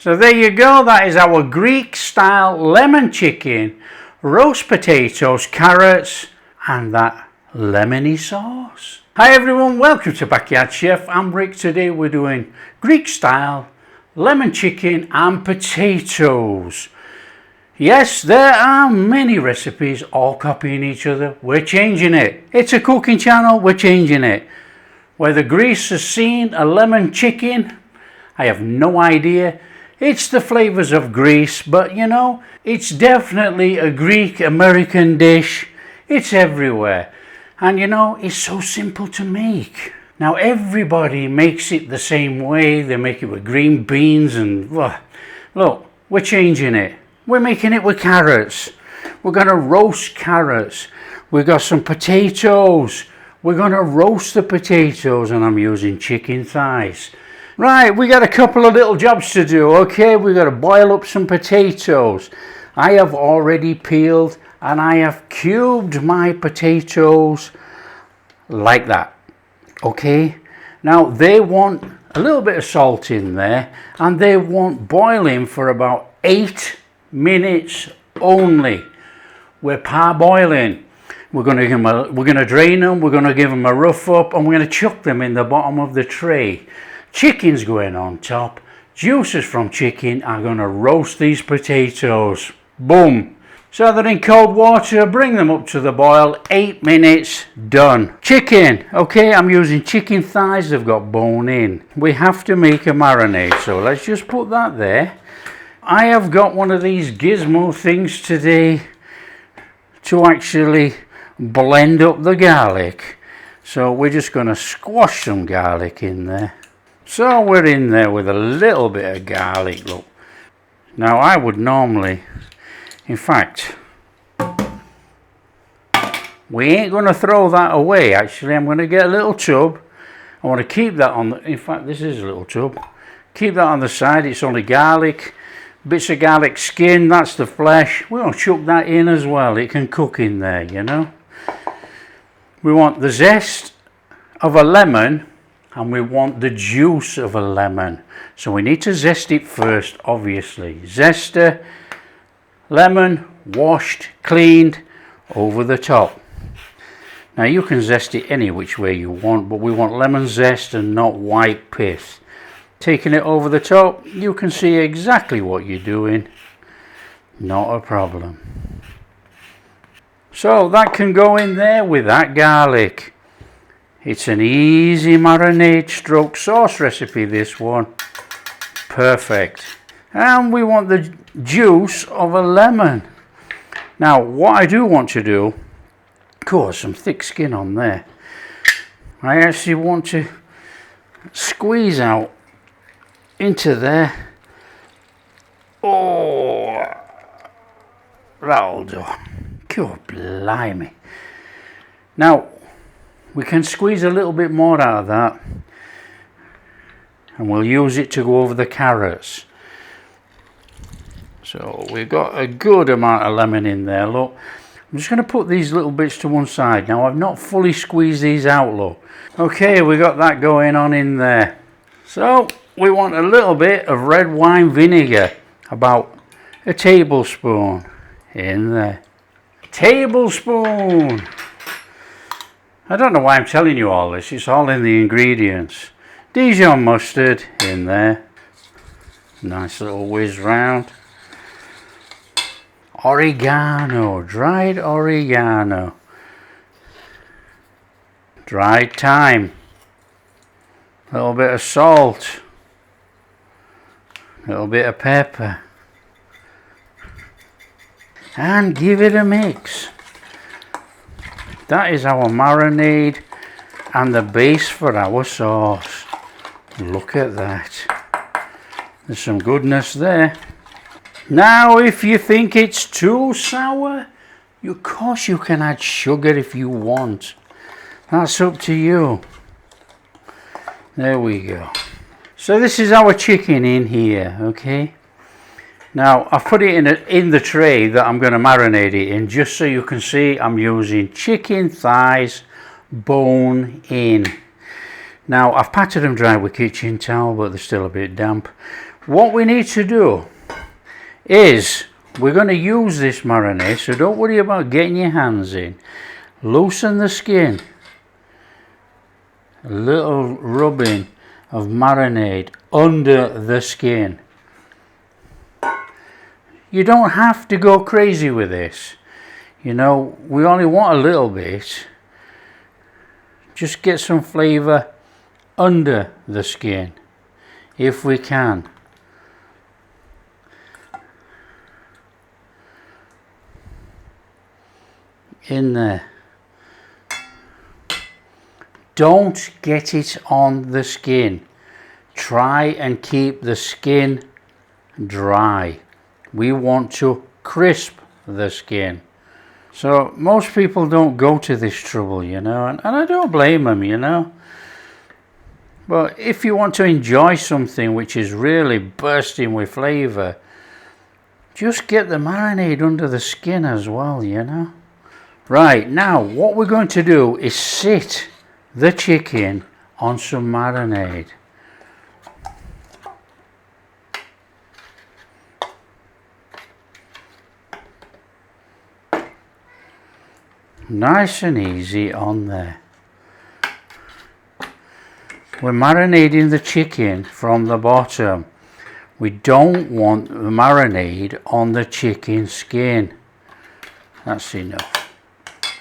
So there you go, that is our Greek style lemon chicken, roast potatoes, carrots and that lemony sauce. Hi everyone, welcome to Backyard Chef. I'm Rick. Today we're doing Greek style lemon chicken and potatoes. Yes, there are many recipes all copying each other. We're changing it. It's a cooking channel, we're changing it. Whether Greece has seen a lemon chicken, I have no idea. It's the flavors of Greece, but you know, it's definitely a Greek American dish. It's everywhere. And you know, it's so simple to make. Now everybody makes it the same way. They make it with green beans and look, we're changing it. We're making it with carrots. We're gonna roast carrots. We've got some potatoes. We're gonna roast the potatoes and I'm using chicken thighs. Right, we got a couple of little jobs to do, okay? We got to boil up some potatoes. I have already peeled and I have cubed my potatoes like that, okay? Now they want a little bit of salt in there and they want boiling for about 8 minutes only. We're parboiling. We're going to drain them, we're going to give them a rough up and we're going to chuck them in the bottom of the tray. Chicken's going on top. Juices from chicken are going to roast these potatoes. Boom. So they're in cold water, bring them up to the boil, 8 minutes, done. Chicken, okay, I'm using chicken thighs, they've got bone in. We have to make a marinade, so let's just put that there. I have got one of these gizmo things today to actually blend up the garlic. So we're just going to squash some garlic in there. So we're in there with a little bit of garlic, look. Now I would normally, in fact, we ain't going to throw that away actually. I'm going to get a little tub. I want to keep that on the, in fact this is a little tub. Keep that on the side, it's only garlic. Bits of garlic skin, that's the flesh. We'll chuck that in as well, it can cook in there, you know. We want the zest of a lemon. And we want the juice of a lemon. So we need to zest it first, obviously. Zester, lemon, washed, cleaned, over the top. Now you can zest it any which way you want, but we want lemon zest and not white pith. Taking it over the top, you can see exactly what you're doing. Not a problem. So that can go in there with that garlic. It's an easy marinade stroke sauce recipe, this one. Perfect. And we want the juice of a lemon. Now, what I do want to do, of course, some thick skin on there. I actually want to squeeze out into there. Oh, that'll do. God blimey. Now, we can squeeze a little bit more out of that and we'll use it to go over the carrots. So we've got a good amount of lemon in there, look. I'm just going to put these little bits to one side. Now I've not fully squeezed these out, look. Okay, we got that going on in there. So we want a little bit of red wine vinegar, about a tablespoon in there. Tablespoon! I don't know why I'm telling you all this, it's all in the ingredients. Dijon mustard in there. Nice little whiz round. Oregano, dried oregano. Dried thyme. A little bit of salt. A little bit of pepper. And give it a mix. That is our marinade and the base for our sauce. Look at that. There's some goodness there. Now if you think it's too sour, of course you can add sugar if you want. That's up to you. There we go. So this is our chicken in here, okay? Now I've put it in the tray that I'm going to marinate it in, just so you can see I'm using chicken thighs, bone in. Now I've patted them dry with kitchen towel, but they're still a bit damp. what we need to do is we're going to use this marinade, so don't worry about getting your hands in. Loosen the skin. A little rubbing of marinade under the skin. You don't have to go crazy with this. You know, we only want a little bit. Just get some flavour under the skin if we can. In there. Don't get it on the skin. Try and keep the skin dry. We want to crisp the skin. So most people don't go to this trouble, you know, and I don't blame them, you know. But if you want to enjoy something which is really bursting with flavour, just get the marinade under the skin as well, you know. Right, now what we're going to do is sit the chicken on some marinade. Nice and easy on there. We're marinating the chicken from the bottom. We don't want the marinade on the chicken skin. That's enough.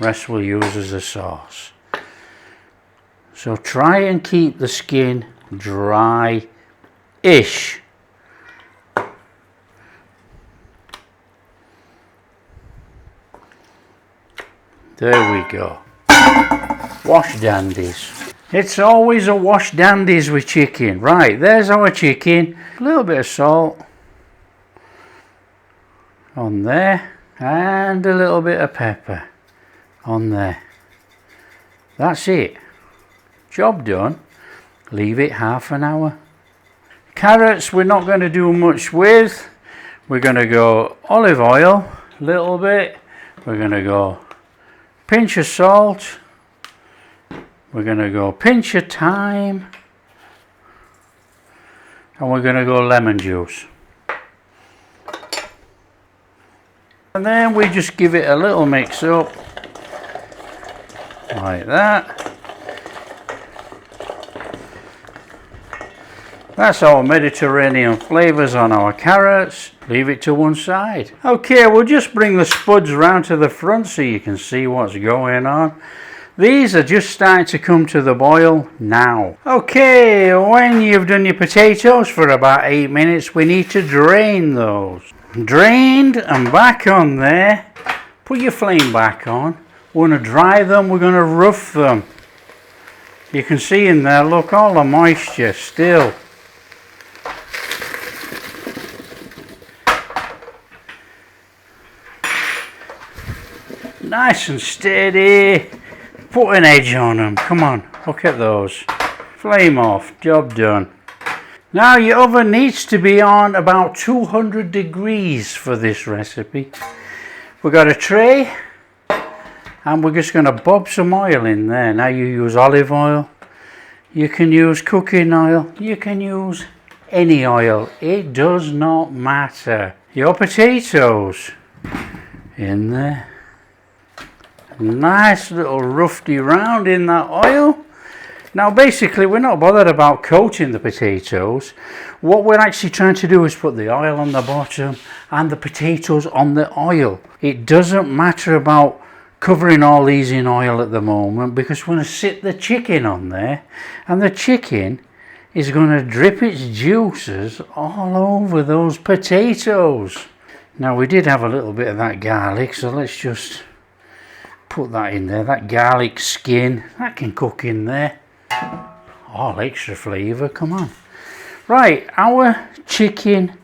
Rest we'll use as a sauce. So try and keep the skin dry-ish. There we go. Wash dandies. It's always a wash dandies with chicken. Right, there's our chicken. A little bit of salt on there. And a little bit of pepper on there. That's it. Job done. Leave it half an hour. Carrots we're not going to do much with. We're going to go olive oil a little bit. We're going to go pinch of salt. We're going to go pinch of thyme. And we're going to go lemon juice. And then we just give it a little mix up. Like that. That's our Mediterranean flavours on our carrots. Leave it to one side. Okay, we'll just bring the spuds round to the front so you can see what's going on. These are just starting to come to the boil now. Okay, when you've done your potatoes for about 8 minutes, we need to drain those. Drained and back on there. Put your flame back on. We're going to dry them, we're going to rough them. You can see in there, look, all the moisture still. Nice and steady. Put an edge on them. Come on, look at those. Flame off, job done. Now your oven needs to be on about 200 degrees for this recipe. We've got a tray and we're just going to bob some oil in there. Now you use olive oil, you can use cooking oil, you can use any oil. It does not matter. Your potatoes in there. Nice little roughy round in that oil. Now basically we're not bothered about coating the potatoes. What we're actually trying to do is put the oil on the bottom and the potatoes on the oil. It doesn't matter about covering all these in oil at the moment because we're going to sit the chicken on there and the chicken is going to drip its juices all over those potatoes. Now we did have a little bit of that garlic, so let's just put that in there. That garlic skin, that can cook in there. All extra flavour, come on. Right, our chicken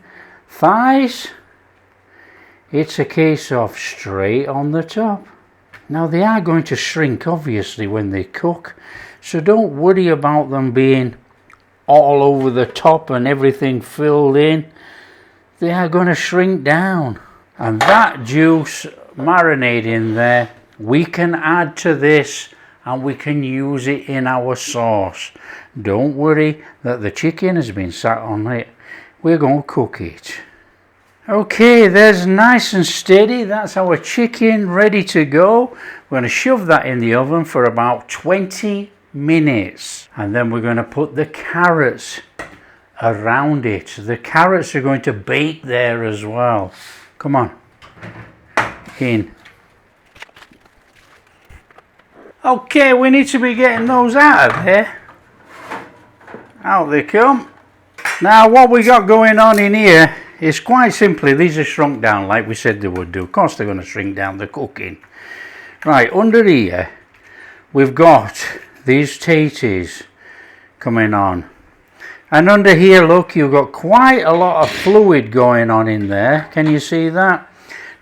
thighs, it's a case of straight on the top. Now they are going to shrink obviously when they cook, so don't worry about them being all over the top and everything filled in. They are going to shrink down. And that juice marinade in there, we can add to this and we can use it in our sauce. Don't worry that the chicken has been sat on it. we're going to cook it. Okay, there's nice and steady. That's our chicken ready to go. We're going to shove that in the oven for about 20 minutes. And then we're going to put the carrots around it. The carrots are going to bake there as well. Come on, in. Okay, we need to be getting those out of there. Out they come. Now what we got going on in here is quite simply, these are shrunk down like we said they would do. Of course they're going to shrink down the cooking. Right, under here we've got these taties coming on. And under here, look, you've got quite a lot of fluid going on in there. Can you see that?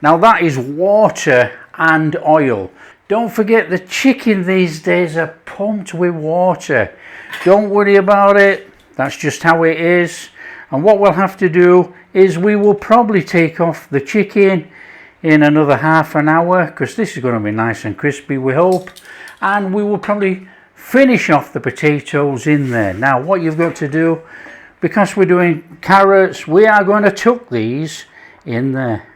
Now that is water and oil. Don't forget the chicken these days are pumped with water. Don't worry about it. That's just how it is. And what we'll have to do is we will probably take off the chicken in another half an hour, because this is going to be nice and crispy, we hope. And we will probably finish off the potatoes in there. Now what you've got to do, because we're doing carrots, we are going to tuck these in there.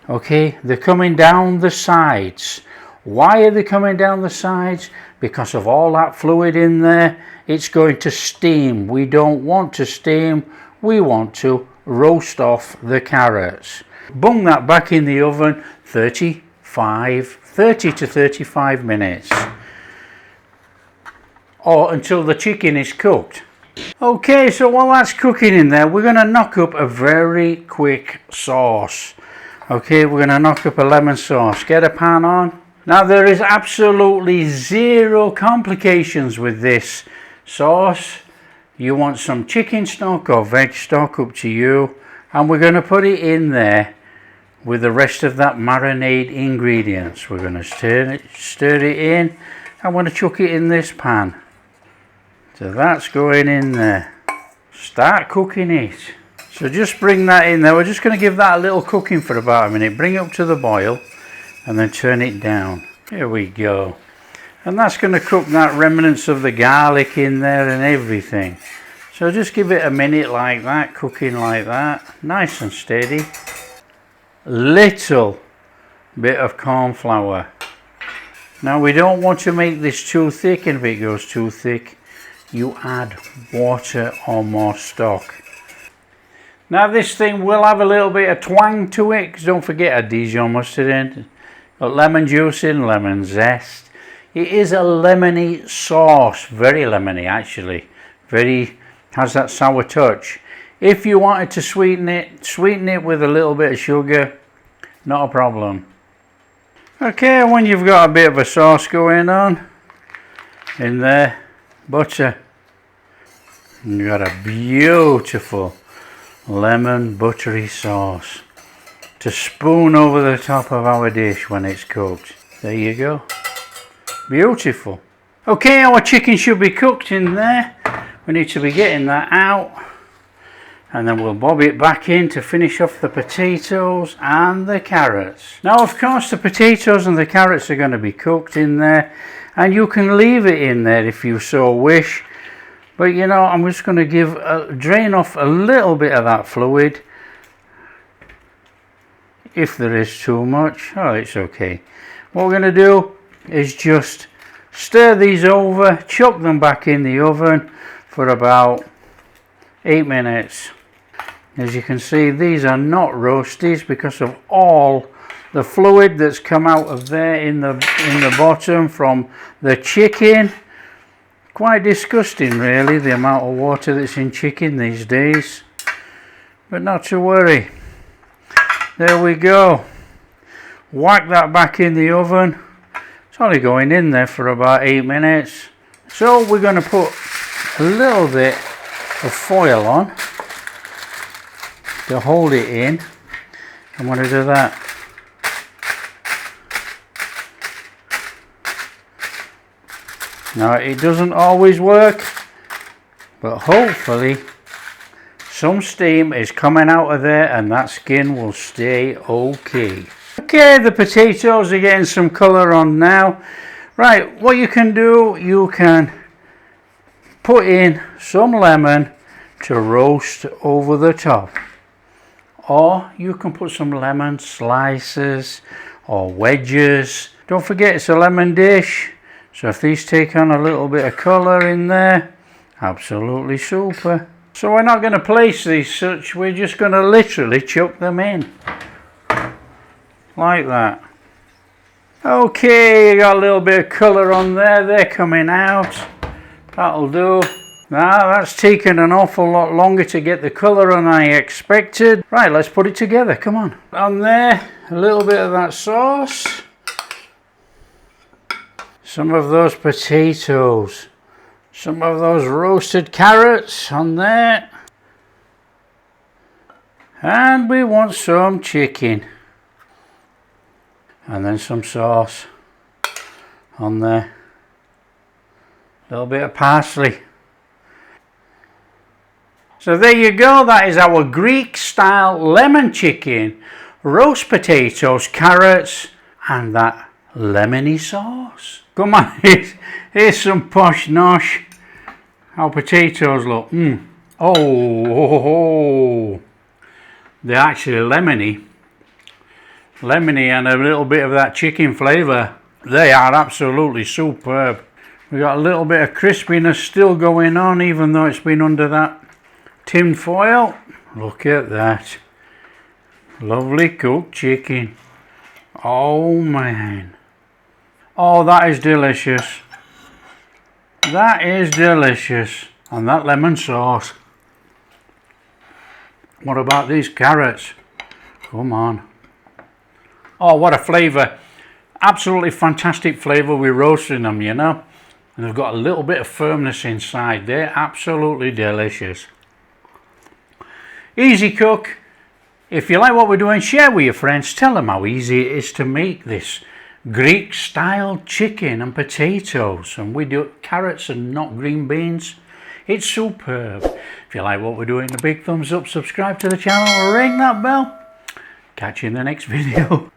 Okay, they're coming down the sides. Why are they coming down the sides? Because of all that fluid in there. It's going to steam. We don't want to steam, we want to roast off the carrots. Bung that back in the oven 30 to 35 minutes, or until the chicken is cooked. Okay, so while that's cooking in there, we're going to knock up a very quick sauce. Okay, we're going to knock up a lemon sauce. Get a pan on. Now there is absolutely zero complications with this sauce. You want some chicken stock or veg stock, up to you, and we're going to put it in there with the rest of that marinade ingredients. We're going to stir it in. I'm going to chuck it in this pan. So that's going in there. Start cooking it. So just bring that in there. We're just going to give that a little cooking for about a minute. Bring it up to the boil and then turn it down. Here we go. And that's going to cook that remnants of the garlic in there and everything. So just give it a minute like that, cooking like that, nice and steady. Little bit of corn flour. Now we don't want to make this too thick, and if it goes too thick, you add water or more stock. Now this thing will have a little bit of twang to it, because don't forget a Dijon mustard in. Got lemon juice in, lemon zest. It is a lemony sauce, very lemony actually. Has that sour touch. If you wanted to sweeten it with a little bit of sugar, not a problem. Okay, when you've got a bit of a sauce going on in there, butter. You got a beautiful lemon buttery sauce to spoon over the top of our dish when it's cooked. There you go. Beautiful. Okay, our chicken should be cooked in there. We need to be getting that out, and then we'll bob it back in to finish off the potatoes and the carrots. Now of course the potatoes and the carrots are going to be cooked in there, and you can leave it in there if you so wish, but you know, I'm just going to drain off a little bit of that fluid. If there is too much, oh, it's okay. What we're going to do is just stir these over, chuck them back in the oven for about 8 minutes. As you can see, these are not roasties because of all the fluid that's come out of there in the bottom from the chicken. Quite disgusting really, the amount of water that's in chicken these days, but not to worry. There we go. Whack that back in the oven. It's only going in there for about 8 minutes. So we're going to put a little bit of foil on to hold it in. I'm going to do that. Now it doesn't always work, but hopefully some steam is coming out of there and that skin will stay okay. Okay, the potatoes are getting some colour on now. Right, what you can do, you can put in some lemon to roast over the top. Or you can put some lemon slices or wedges. Don't forget it's a lemon dish, so if these take on a little bit of colour in there, absolutely super. So we're not going to place these such, we're just going to literally chuck them in like that. Okay, you got a little bit of colour on there, they're coming out. That'll do. Now that's taken an awful lot longer to get the colour than I expected. Right, let's put it together, come on. On there, a little bit of that sauce. Some of those potatoes. Some of those roasted carrots on there. And we want some chicken. And then some sauce on there. A little bit of parsley. So there you go, that is our Greek style lemon chicken, roast potatoes, carrots and that lemony sauce. Come on, here's some posh nosh. How potatoes look. Oh, they're actually lemony and a little bit of that chicken flavour. They are absolutely superb. We got a little bit of crispiness still going on even though it's been under that tin foil. Look at that. Lovely cooked chicken. Oh man. Oh, that is delicious. That is delicious. And that lemon sauce. What about these carrots? Come on. Oh, what a flavour. Absolutely fantastic flavour. We're roasting them, you know. And they've got a little bit of firmness inside. They're absolutely delicious. Easy cook. If you like what we're doing, share with your friends. Tell them how easy it is to make this Greek style chicken and potatoes. And we do carrots and not green beans. It's superb. If you like what we're doing, a big thumbs up, subscribe to the channel, ring that bell. Catch you in the next video.